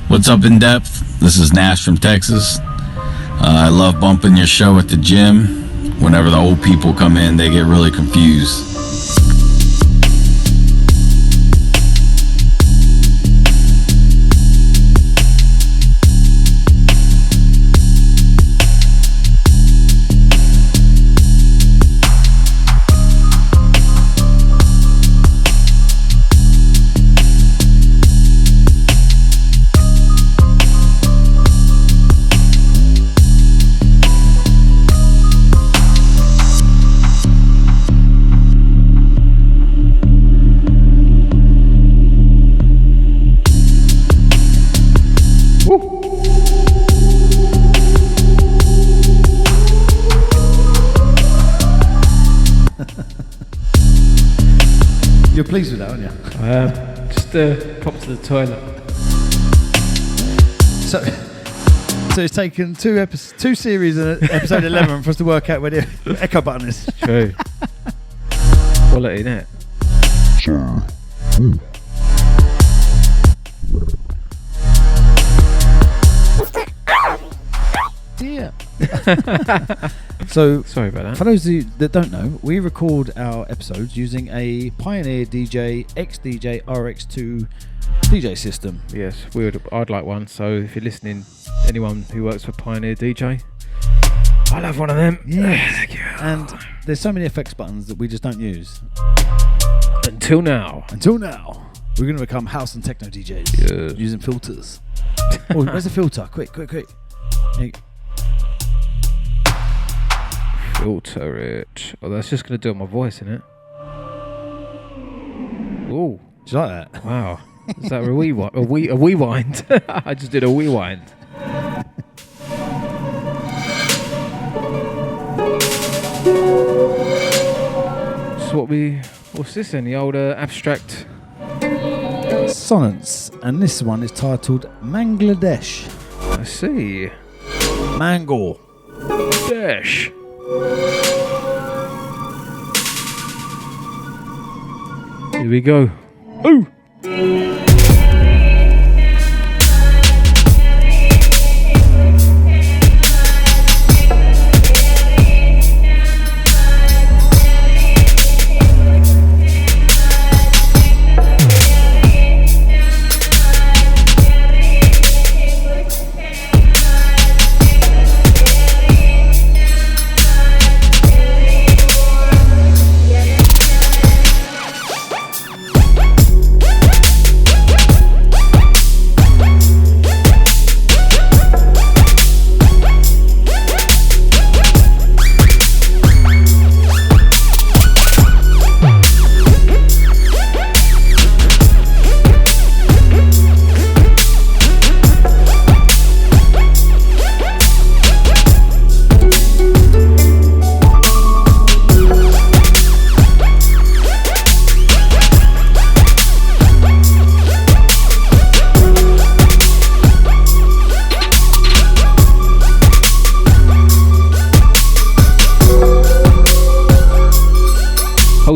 What's up, Indepth? This is Nash from Texas. I love bumping your show at the gym. Whenever the old people come in, they get really confused. You're pleased with that, aren't you? I am. Just pop to the toilet. So it's taken two series and episode 11 for us to work out where the echo button is. True. Quality, innit? Yeah. So, sorry about that. For those of you that don't know, we record our episodes using a Pioneer DJ XDJ RX2 DJ system. Yes, I'd like one. So if you're listening, anyone who works for Pioneer DJ, I'll have one of them. Yeah. Thank you. And there's so many effects buttons that we just don't use. Until now. We're going to become house and techno DJs using filters. Oh, where's the filter? Quick. Filter it. Oh, that's just going to do it on my voice, isn't it? Ooh. Do you like that? Wow. Is that a rewind? A rewind? I just did a rewind. So what's this then? The old abstract Sonnets, and this one is titled Bangladesh. I see. Mango. Dash. Here we go. Ooh.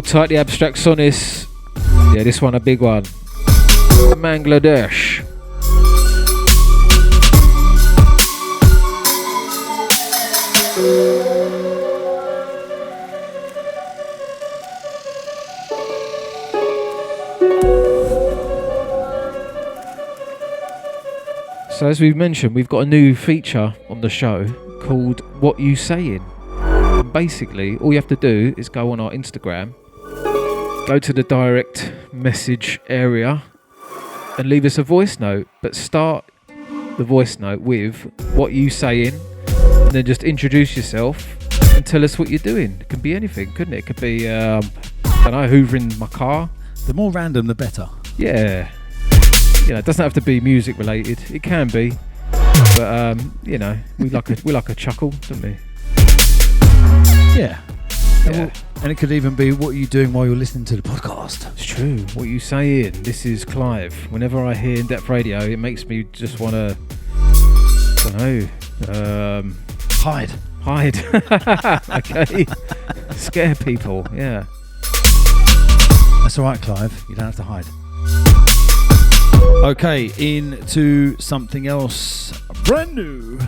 Tight, the abstract sonis. Yeah, this one a big one. Bangladesh. So as we've mentioned, we've got a new feature on the show called What You Saying. And basically, all you have to do is go on our Instagram, go to the direct message area and leave us a voice note, but start the voice note with what you saying and then just introduce yourself and tell us what you're doing. It can be anything, couldn't it? It could be, I don't know, hoovering my car. The more random, the better. Yeah. You know, it doesn't have to be music related. It can be. But, you know, we like a chuckle, don't we? Yeah. And it could even be what you're doing while you're listening to the podcast. It's true. What you saying? This is Clive. Whenever I hear Indepth Radio, it makes me just want to, I don't know, hide. Okay. Scare people. Yeah. That's all right, Clive. You don't have to hide. Okay, into something else brand new.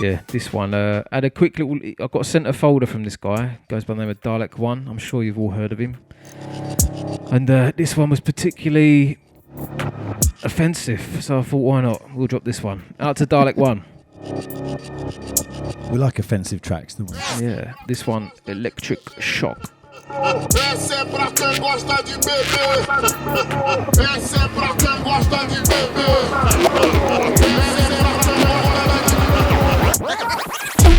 Yeah, this one. Had a quick little. I got sent a folder from this guy. Goes by the name of Dalek One. I'm sure you've all heard of him. And this one was particularly offensive, so I thought, why not? We'll drop this one. Out to Dalek One. We like offensive tracks, don't we? Yeah, this one, Electric Shock. Essa é pra quem gosta de beber. Essa é pra quem gosta de beber. Essa é pra quem gosta de beber.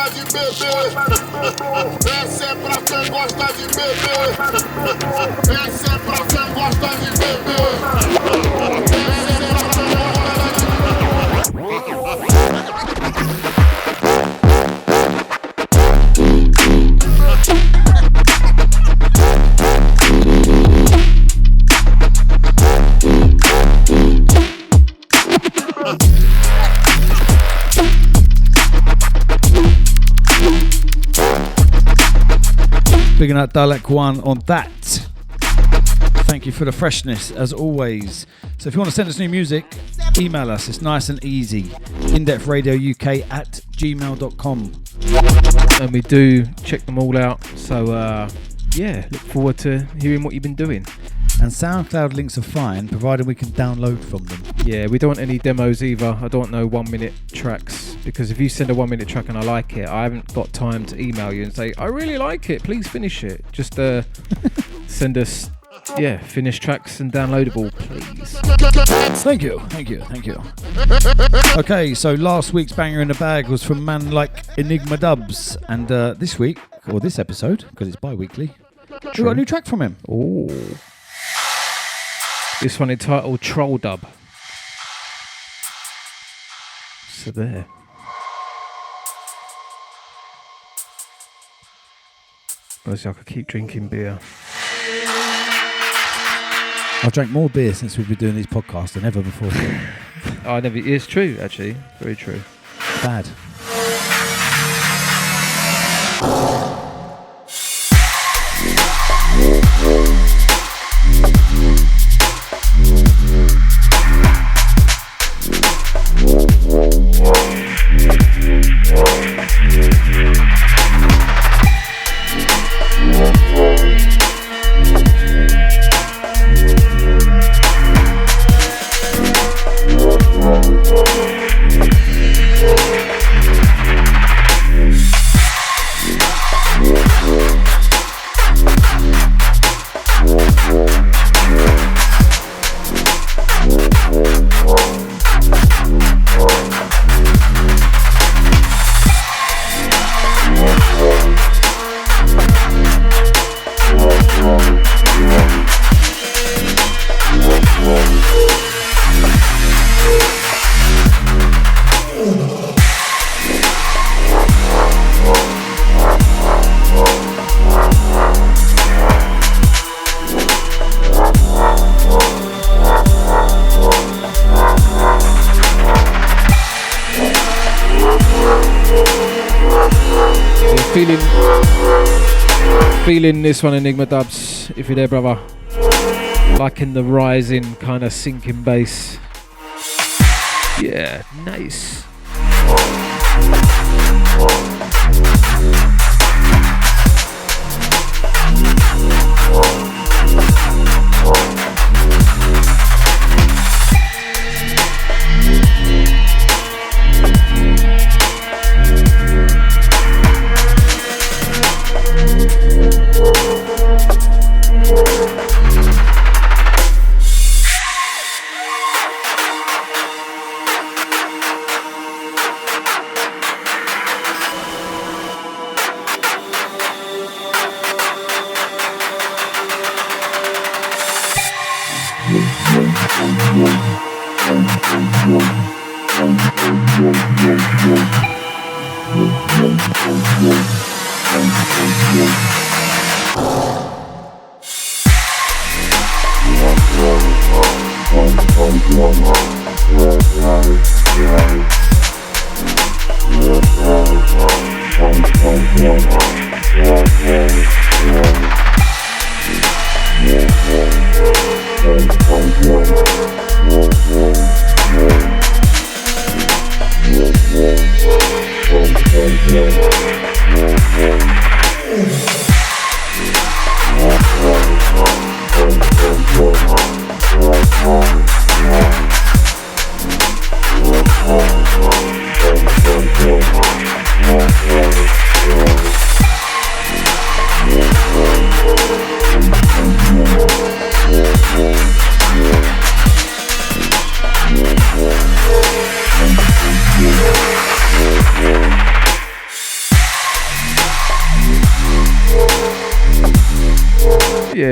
gosta de beber. Essa é pra quem gosta de beber. Essa é pra quem gosta de beber. Bigging up Dalek One on that. Thank you for the freshness as always. So if you want to send us new music, email us. It's nice and easy. indepthradiouk@gmail.com. And we do check them all out. So yeah, look forward to hearing what you've been doing. And SoundCloud links are fine, provided we can download from them. Yeah, we don't want any demos either. I don't know 1 minute tracks, because if you send a 1 minute track and I like it, I haven't got time to email you and say, I really like it, please finish it. Just send us, finished tracks and downloadable, please. Thank you. Okay, so last week's banger in the bag was from man like Enigma Dubs. And this week, or this episode, because it's bi-weekly, we got a new track from him. Oh. This one entitled Troll Dub. So there. Honestly, I could keep drinking beer. I've drank more beer since we've been doing these podcasts than ever before. It's true, actually. Very true. Bad. Feeling this one, Enigma Dubs, if you're there, brother. Liking the rising, kind of sinking bass. Yeah, nice.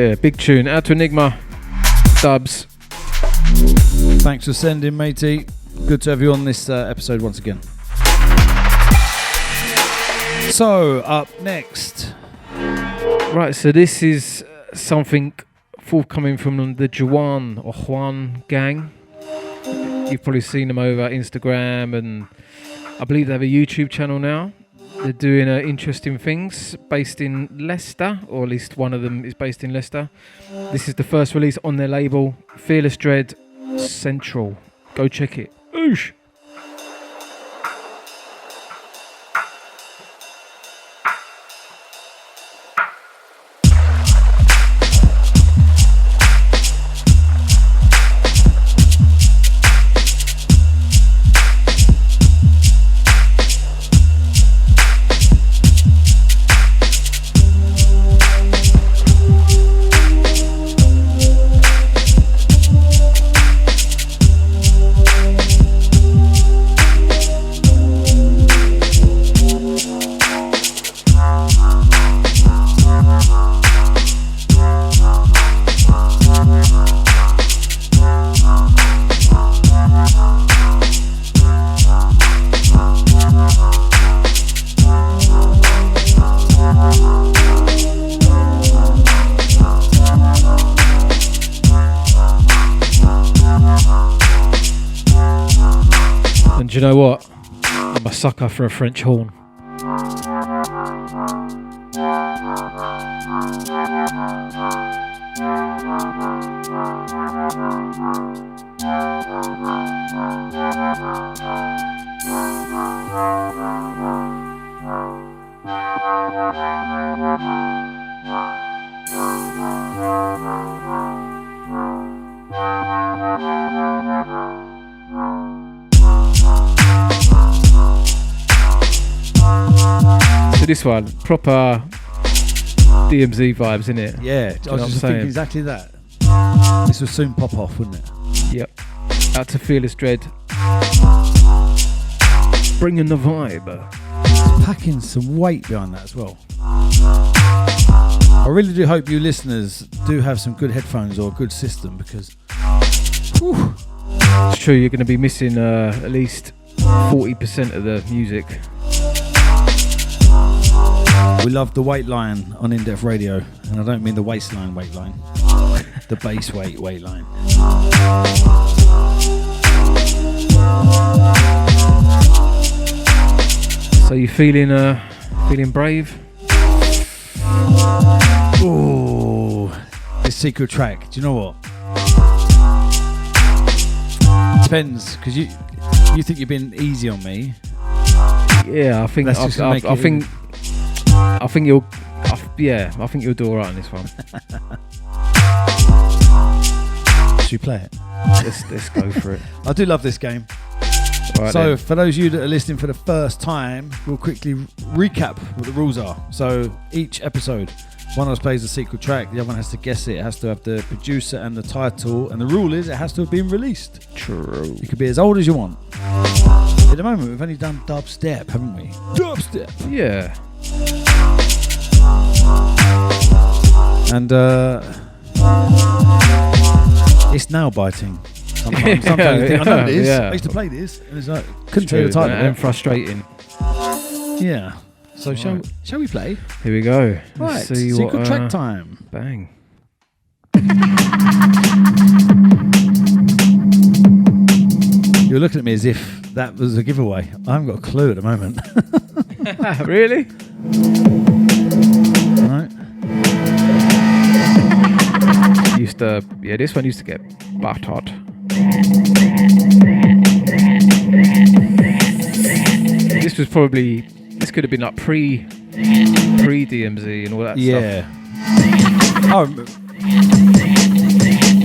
Yeah, big tune. Out to Enigma. Dubs. Thanks for sending, matey. Good to have you on this episode once again. So, up next. Right, so this is something forthcoming from the Juan gang. You've probably seen them over Instagram, and I believe they have a YouTube channel now. They're doing interesting things, based in Leicester, or at least one of them is based in Leicester. This is the first release on their label, Fearless Dread Central. Go check it. Oosh! Do you know what? I'm a sucker for a French horn. So this one, proper DMZ vibes, innit? Yeah, I was just thinking exactly that. This will soon pop off, wouldn't it? Yep. Out to Fearless Dread. Bringing the vibe. It's packing some weight behind that as well. I really do hope you listeners do have some good headphones or a good system, because whew. It's true, you're going to be missing at least 40% of the music. We love the weight line on Indepth Radio, and I don't mean the waistline weight line, the bass weight line. So you feeling brave? Ooh, this secret track. Do you know what? Depends, because you think you've been easy on me. Yeah, I think you'll do all right on this one. Should we play it? Let's go for it. I do love this game. Right so then. for those of you that are listening for the first time, we'll quickly recap what the rules are. So each episode, one of us plays a secret track, the other one has to guess it. It has to have the producer and the title, and the rule is it has to have been released. True. It could be as old as you want. At the moment, we've only done dubstep, haven't we? Dubstep. Yeah. And it's now biting. Sometimes you think, I know this. Yeah. I used to play this, and it's like couldn't tell you the title. And frustrating. Yeah. So right. shall we play? Here we go. Right. Let's see secret what, track time. Bang. You're looking at me as if that was a giveaway. I haven't got a clue at the moment. Really? Right. This one used to get buttered. This could have been like pre DMZ and all that stuff. Oh,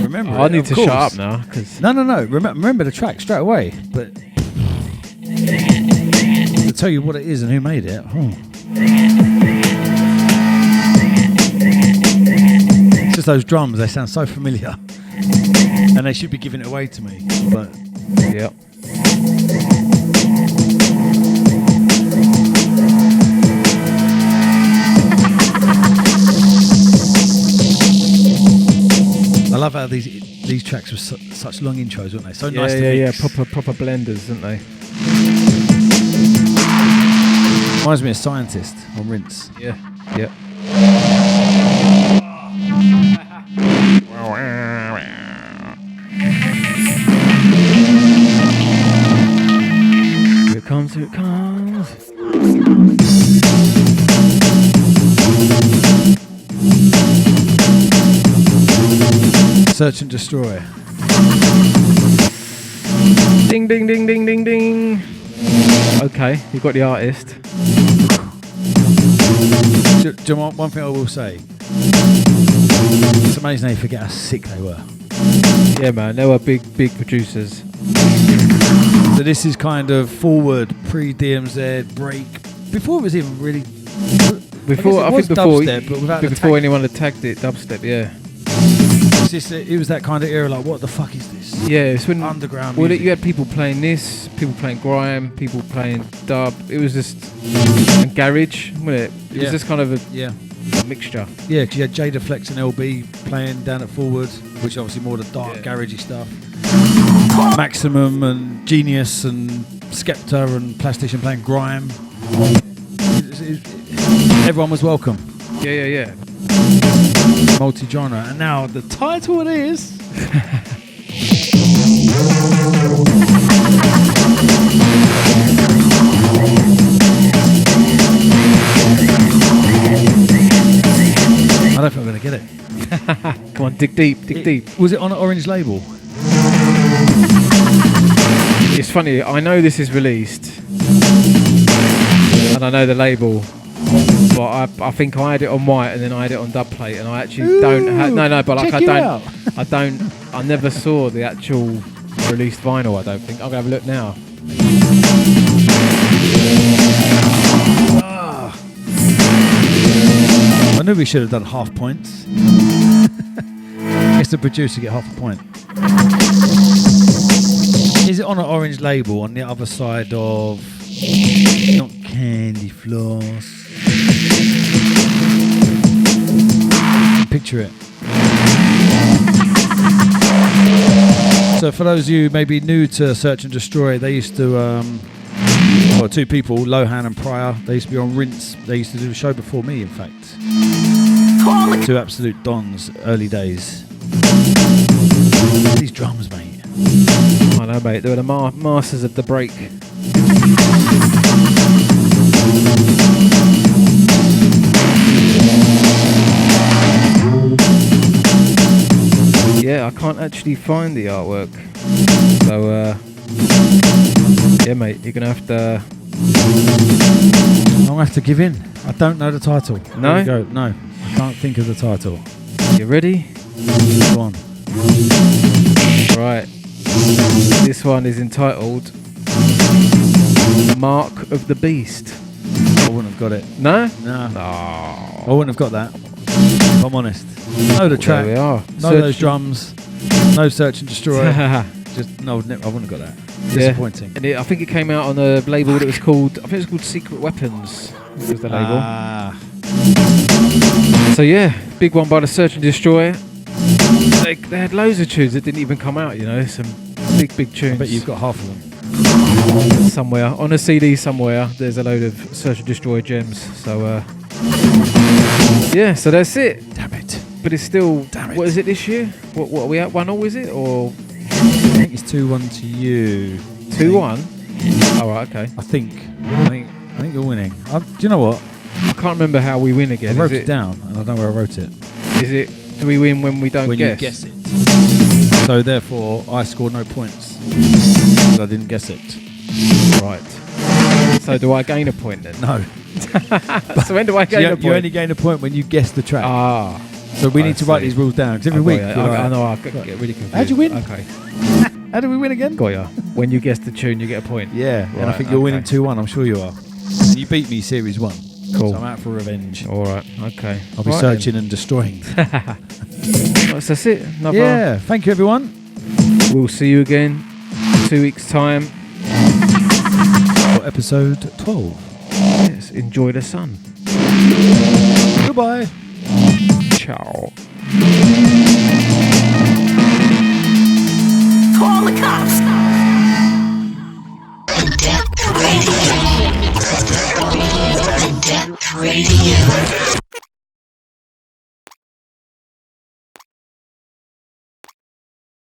remember? I need to shut up now. Cause No. Remember the track straight away. But to tell you what it is and who made it. It's just those drums. They sound so familiar, and they should be giving it away to me. But yeah. love how these tracks were such long intros, weren't they? So Yeah, nice to mix. proper blenders, aren't they? Reminds me of Scientist on Rinse. Yeah. Here it comes, here it comes. Search and Destroy. Ding, ding, ding, ding, ding, ding. Okay, you've got the artist. Do you know what, one thing I will say? It's amazing how you forget how sick they were. Yeah, man, they were big producers. So this is kind of forward, pre-DMZ, break. Before it was even really... Before dubstep, but without the before tag. anyone had tagged it, dubstep, yeah. It was that kind of era, like, what the fuck is this? Yeah, it's when underground well, music. you had people playing this, people playing grime, people playing dub. It was just and garage, wasn't it? It was just kind of a mixture. Yeah, because you had Jada Flex and LB playing down at Forward, which obviously more the dark garagey stuff. Maximum and Genius and Skepta and Plastician playing grime. Everyone was welcome. Yeah. Multi-genre. And now the title it is... I don't think I'm going to get it. Come on, dig deep. Was it on an orange label? It's funny, I know this is released, and I know the label, but I think I had it on white and then I had it on dub plate, and I actually don't have... No, but like I never saw the actual released vinyl, I don't think. I'm going to have a look now. I knew we should have done half points. Guess the producer get half a point. Is it on an orange label on the other side of... Not Candy Floss. Picture it. So for those of you maybe new to Search and Destroy, they used to... well, two people, Lohan and Pryor, they used to be on Rinse. They used to do a show before me, in fact. Two absolute dons, early days. These drums, mate. I know, mate. They were the masters of the break. Yeah, I can't actually find the artwork. So, yeah, mate, you're going to have to... I'm going to have to give in. I don't know the title. No? There you go. No, I can't think of the title. You ready? Go on. Right. This one is entitled Mark of the Beast. I wouldn't have got it. No? No. Oh. I wouldn't have got that. If I'm honest. Know the track. There we are. Know those drums. No Search and Destroy. Just no, I wouldn't have got that. Disappointing. And I think it came out on a label that was called, I think it was called Secret Weapons. Was the label. So yeah, big one by the Search and Destroy. They had loads of tunes that didn't even come out, you know, some big tunes. I bet you've got half of them. Somewhere, on a CD somewhere, there's a load of Search and Destroy gems. So yeah, so that's it. Damn it. But it's still, what is it this year? What are we at, 1-0 is it? Or I think it's 2-1 to you. 2-1? Alright, okay. I think you're winning. Do you know what? I can't remember how we win again. I wrote it down and I don't know where I wrote it. Is it, do we win when we don't when guess? you guess it. So therefore, I score no points because I didn't guess it. Right. So do I gain a point then? No. So when do I gain a point? You only gain a point when you guess the track. Ah. So we need to write these rules down because every week. I know, I get really confused. How'd you win? Okay. How do we win again? Got ya. When you guess the tune, you get a point. Yeah, Right, and I think you're winning 2-1. I'm sure you are. And you beat me series 1. Cool. So I'm out for revenge. All right. Okay. I'll be searching and destroying. Right, so that's it. Yeah. Thank you, everyone. We'll see you again 2 weeks' time. For episode 12. Yes. Enjoy the sun. Goodbye. Ciao. Radio. Indepth Radio.